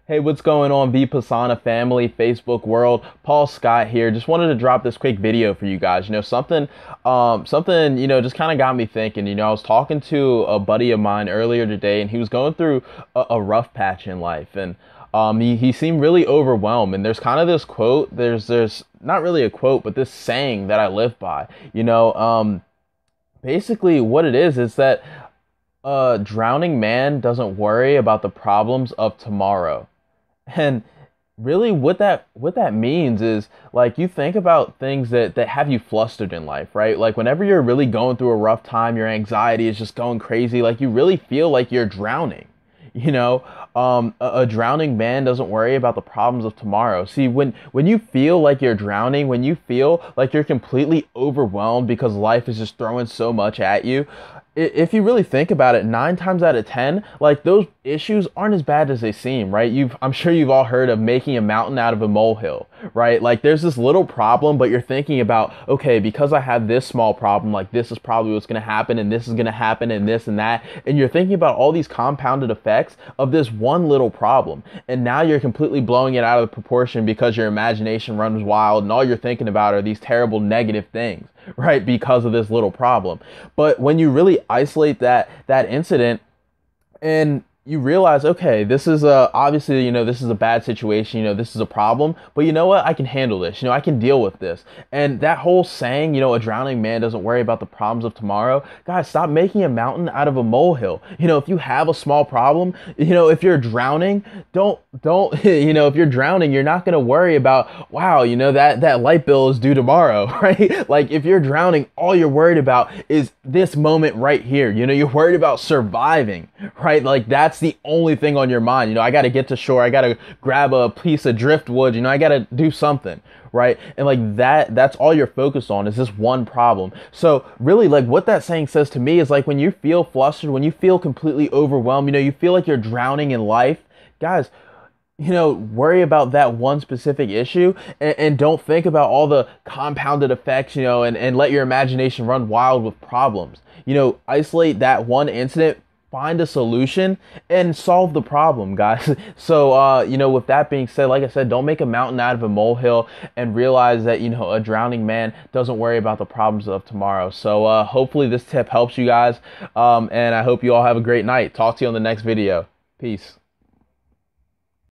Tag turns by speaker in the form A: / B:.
A: Hey, what's going on, Vipassana family, Facebook world? Paul Scott here. Just wanted to drop this quick video for you guys. Something, just kind of got me thinking. I was talking to a buddy of mine earlier today, and he was going through a rough patch in life, and he seemed really overwhelmed. And there's kind of this quote. There's not really a quote, but this saying that I live by. Basically, what it is that a drowning man doesn't worry about the problems of tomorrow. And really what that means is, like, you think about things that have you flustered in life, right? Like whenever you're really going through a rough time, your anxiety is just going crazy, like you really feel like you're drowning. A drowning man doesn't worry about the problems of tomorrow. See, when you feel like you're drowning, when you feel like you're completely overwhelmed because life is just throwing so much at you, if you really think about it, 9 times out of 10, like, those issues aren't as bad as they seem, right? I'm sure you've all heard of making a mountain out of a molehill, right? Like, there's this little problem, but you're thinking about, okay, because I have this small problem, like, this is probably what's going to happen, and this is going to happen, and this and that. And you're thinking about all these compounded effects of this one little problem. And now you're completely blowing it out of proportion because your imagination runs wild, and all you're thinking about are these terrible negative things, right? Because of this little problem. But when you really isolate that incident, and you realize, okay, this is obviously, this is a bad situation, this is a problem, but you know what? I can handle this. I can deal with this. And that whole saying, a drowning man doesn't worry about the problems of tomorrow. Guys, stop making a mountain out of a molehill. If you have a small problem, if you're drowning, don't, if you're drowning, you're not going to worry about, wow, that light bill is due tomorrow, right? Like, if you're drowning, all you're worried about is this moment right here. You're worried about surviving, right? Like, that's the only thing on your mind. I got to get to shore. I got to grab a piece of driftwood. I got to do something, right? And like that's all you're focused on is this one problem. So really, like, what that saying says to me is, like, when you feel flustered, when you feel completely overwhelmed, you feel like you're drowning in life, guys, worry about that one specific issue, and don't think about all the compounded effects, and let your imagination run wild with problems. Isolate that one incident, find a solution, and solve the problem, guys. So, with that being said, like I said, don't make a mountain out of a molehill, and realize that, a drowning man doesn't worry about the problems of tomorrow. So, hopefully this tip helps you guys, and I hope you all have a great night. Talk to you on the next video. Peace.